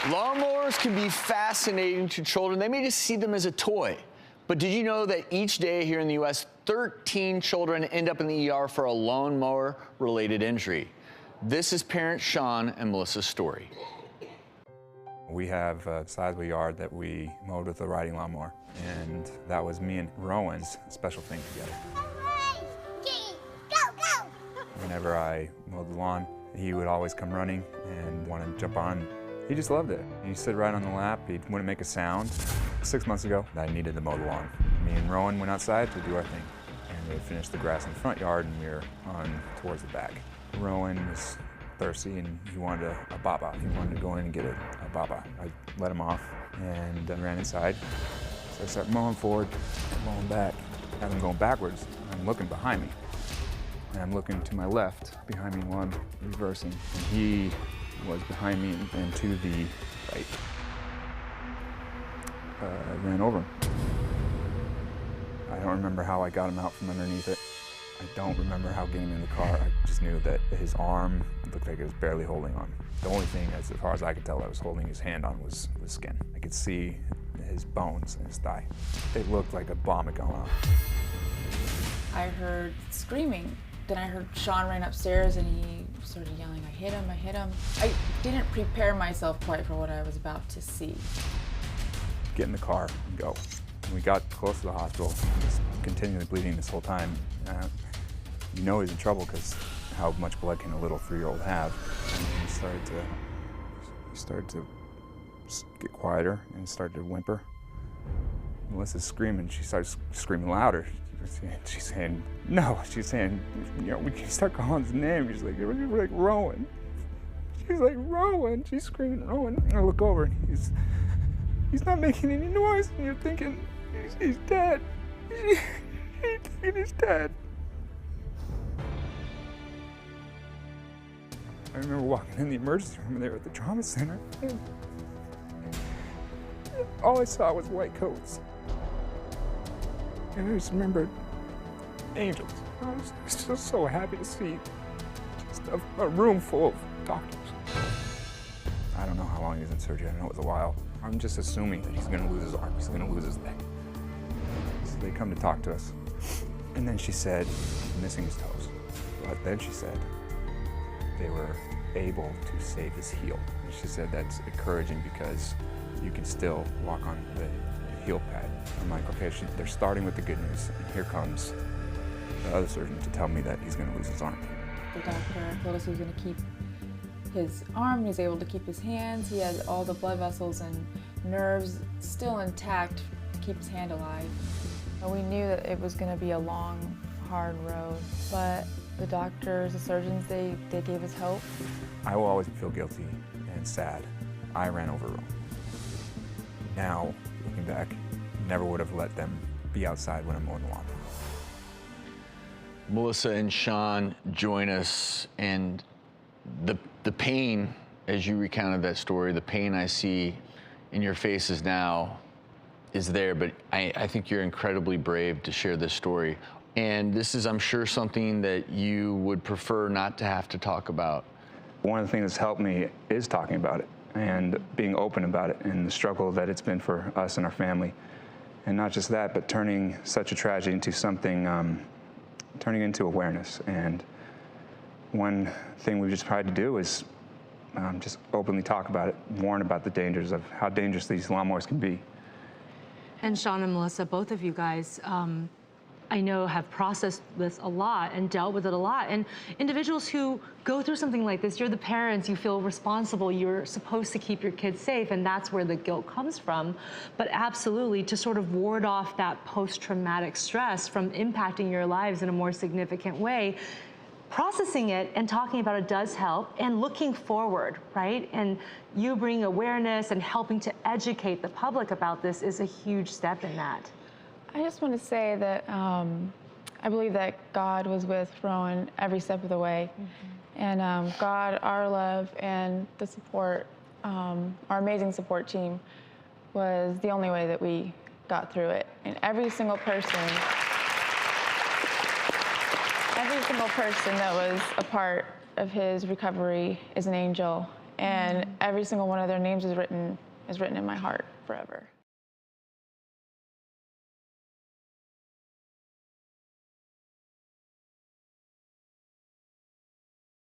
Lawnmowers can be fascinating to children. They may just see them as a toy. But did you know that each day here in the U.S., 13 children end up in the ER for a lawnmower-related injury? This is parents Sean and Melissa's story. We have a sizable yard that we mowed with a riding lawnmower, and that was me and Rowan's special thing together. Whenever I mowed the lawn, he would always come running and want to jump on. He just loved it. He'd sit right on the lap. He wouldn't make a sound. 6 months ago, I needed to mow the lawn. Me and Rowan went outside to do our thing, and we finished the grass in the front yard, and we were on towards the back. Rowan was thirsty, and he wanted a baba. He wanted to go in and get a baba. I let him off and ran inside. So I started mowing forward, mowing back. As I'm going backwards, I'm looking behind me. And I'm looking to my left, behind me while I'm reversing. And he was behind me and to the right. I ran over him. I don't remember how I got him out from underneath it. I don't remember how getting him in the car. I just knew that his arm looked like it was barely holding on. The only thing, as far as I could tell, that was holding his hand on was skin. I could see his bones in his thigh. It looked like a bomb had gone off. I heard screaming. Then I heard Sean ran upstairs and he started yelling, I hit him, I hit him. I didn't prepare myself quite for what I was about to see. Get in the car and go. When we got close to the hospital, he was continually bleeding this whole time. You know he's in trouble because how much blood can a little 3-year-old have? And he started to get quieter and started to whimper. Melissa's screaming. She started screaming louder. She's saying, no. She's saying, you know, we can start calling his name. She's like Rowan. She's like, Rowan. She's screaming, Rowan. And I look over and he's not making any noise. And you're thinking, he's dead. He's dead. I remember walking in the emergency room there at the trauma center. And all I saw was white coats. And I just remembered angels. I was just so happy to see just a room full of doctors. I don't know how long he was in surgery. I know it was a while. I'm just assuming that he's going to lose his arm. He's going to lose his leg. So they come to talk to us. And then she said, missing his toes. But then she said they were able to save his heel. And she said that's encouraging because you can still walk on the heel pad. I'm like, okay, they're starting with the good news, and here comes the other surgeon to tell me that he's going to lose his arm. The doctor told us he was going to keep his arm, he's able to keep his hands, he had all the blood vessels and nerves still intact to keep his hand alive. And we knew that it was going to be a long, hard road, but the doctors, the surgeons, they gave us hope. I will always feel guilty and sad. I ran over Rowan. Now, looking back, never would have let them be outside when I'm mowing the lawn. Melissa and Sean join us, and the pain, as you recounted that story, the pain I see in your faces now is there, but I think you're incredibly brave to share this story. And this is, I'm sure, something that you would prefer not to have to talk about. One of the things that's helped me is talking about it and being open about it and the struggle that it's been for us and our family. And not just that, but turning such a tragedy into something, turning into awareness. And one thing we've just tried to do is just openly talk about it, warn about the dangers of how dangerous these lawnmowers can be. And Sean and Melissa, both of you guys, I know have processed this a lot and dealt with it a lot. And individuals who go through something like this, you're the parents, you feel responsible, you're supposed to keep your kids safe, and that's where the guilt comes from. But absolutely, to sort of ward off that post-traumatic stress from impacting your lives in a more significant way, processing it and talking about it does help, and looking forward, right? And you bring awareness and helping to educate the public about this is a huge step in that. I just want to say that I believe that God was with Rowan every step of the way. And God, our love, and the support, our amazing support team was the only way that we got through it. And every single person that was a part of his recovery is an angel. and every single one of their names is written in my heart forever.